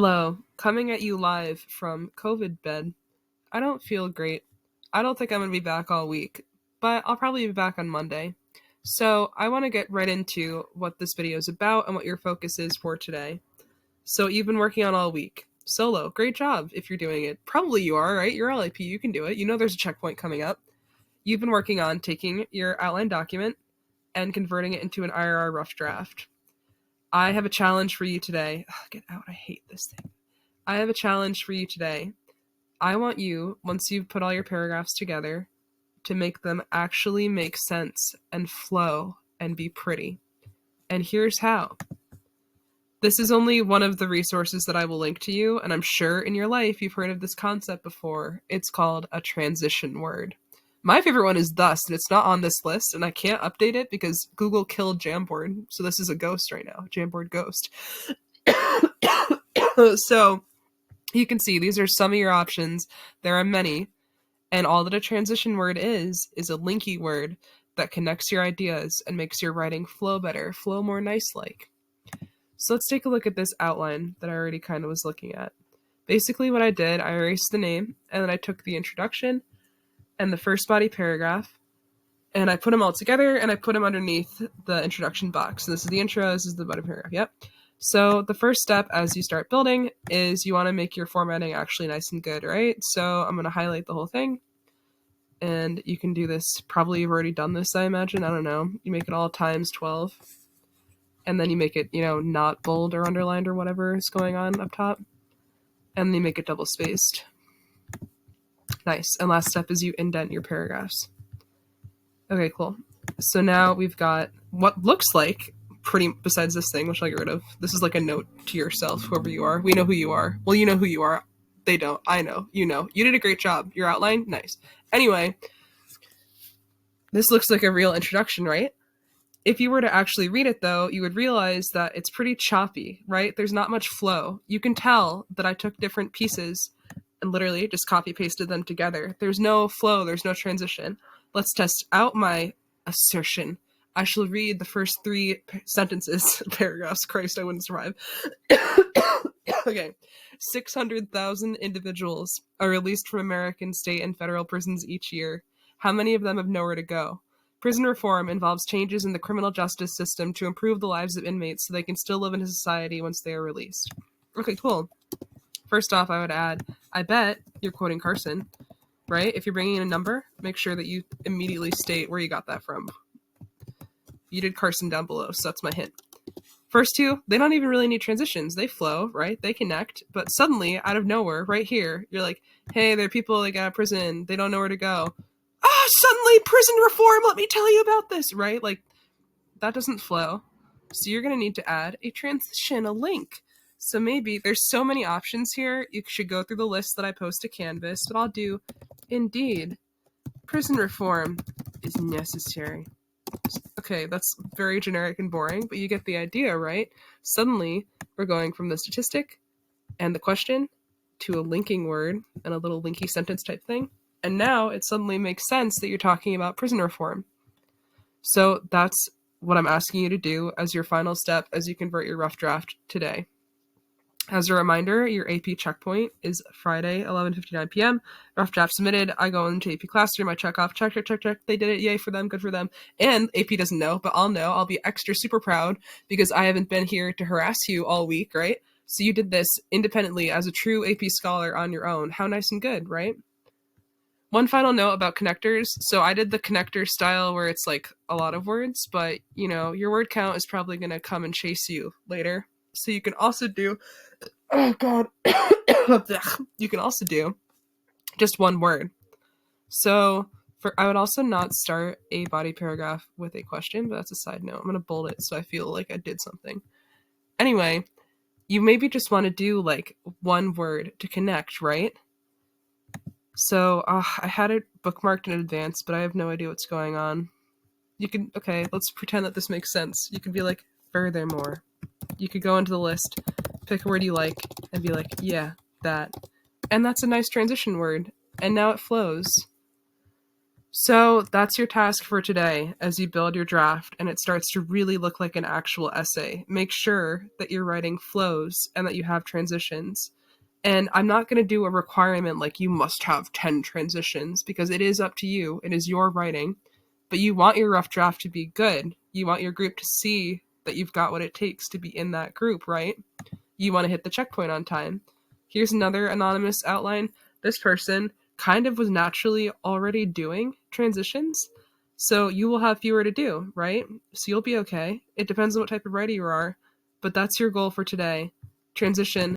Hello, coming at you live from COVID bed. I don't feel great. I don't think I'm going to be back all week, but I'll probably be back on Monday. So I want to get right into what this video is about and what your focus is for today. So you've been working on all week. Solo, great job if you're doing it. Probably you are, right? You're LIP, you can do it. You know there's a checkpoint coming up. You've been working on taking your outline document and converting it into an IRR rough draft. I have a challenge for you today. Ugh, get out, I hate this thing. I have a challenge for you today. I want you, once you've put all your paragraphs together, to make them actually make sense and flow and be pretty. And here's how. This is only one of the resources that I will link to you, and I'm sure in your life you've heard of this concept before. It's called a transition word. My favorite one is thus, and it's not on this list, and I can't update it because Google killed Jamboard, so this is a ghost right now. Jamboard ghost. So you can see these are some of your options. There are many, and all that a transition word is a linky word that connects your ideas and makes your writing flow better, flow more nice-like. So let's take a look at this outline that I already kind of was looking at. Basically what I did, I erased the name, and then I took the introduction and the first body paragraph, and I put them all together, and I put them underneath the introduction box. So this is the intro, this is the body paragraph, yep. So the first step as you start building is you want to make your formatting actually nice and good, right? So I'm going to highlight the whole thing, and you can do this, probably you've already done this, I imagine, I don't know. You make it all times 12, and then you make it, not bold or underlined or whatever is going on up top, and then you make it double spaced. Nice. And last step is you indent your paragraphs. Okay, cool. So now we've got what looks like pretty, besides this thing, which I'll get rid of. This is like a note to yourself, whoever you are. We know who you are. Well, you know who you are. They don't. I know. You know. You did a great job. Your outline, nice. Anyway, this looks like a real introduction, right? If you were to actually read it, though, you would realize that it's pretty choppy, right? There's not much flow. You can tell that I took different pieces and literally just copy-pasted them together. There's no flow. There's no transition. Let's test out my assertion. I shall read the first 3 sentences, paragraphs. Christ, I wouldn't survive. Okay. 600,000 individuals are released from American state and federal prisons each year. How many of them have nowhere to go? Prison reform involves changes in the criminal justice system to improve the lives of inmates so they can still live in a society once they are released. Okay, cool. First off, I would add, I bet you're quoting Carson, right? If you're bringing in a number, make sure that you immediately state where you got that from. You did Carson down below, so that's my hint. First 2, they don't even really need transitions. They flow, right? They connect, but suddenly, out of nowhere, right here, you're like, hey, there are people that got out of prison. They don't know where to go. Suddenly prison reform, let me tell you about this, right? Like, that doesn't flow. So you're going to need to add a transition, a link. So maybe there's so many options here. You should go through the list that I post to Canvas, but I'll do, indeed, prison reform is necessary. Okay, that's very generic and boring, but you get the idea, right? Suddenly, we're going from the statistic and the question to a linking word and a little linky sentence type thing. And now it suddenly makes sense that you're talking about prison reform. So that's what I'm asking you to do as your final step as you convert your rough draft today. As a reminder, your AP checkpoint is Friday, 11:59 p.m. Rough draft submitted. I go into AP Classroom. I check off, check. They did it. Yay for them. Good for them. And AP doesn't know, but I'll know. I'll be extra super proud because I haven't been here to harass you all week, right? So you did this independently as a true AP scholar on your own. How nice and good, right? One final note about connectors. So I did the connector style where it's like a lot of words, but your word count is probably going to come and chase you later. So you can also do, oh God, you can also do just one word. So I would also not start a body paragraph with a question, but that's a side note. I'm going to bold it so I feel like I did something. Anyway, you maybe just want to do like one word to connect, right? So I had it bookmarked in advance, but I have no idea what's going on. Okay, let's pretend that this makes sense. You could be like, furthermore. You could go into the list, pick a word you like, and be like, yeah, that. And that's a nice transition word. And now it flows. So that's your task for today as you build your draft and it starts to really look like an actual essay. Make sure that you're writing flows and that you have transitions. And I'm not going to do a requirement like you must have 10 transitions because it is up to you. It is your writing. But you want your rough draft to be good. You want your group to see that you've got what it takes to be in that group, right? You want to hit the checkpoint on time. Here's another anonymous outline. This person kind of was naturally already doing transitions, so you will have fewer to do, right? So you'll be okay. It depends on what type of writer you are, but that's your goal for today. Transition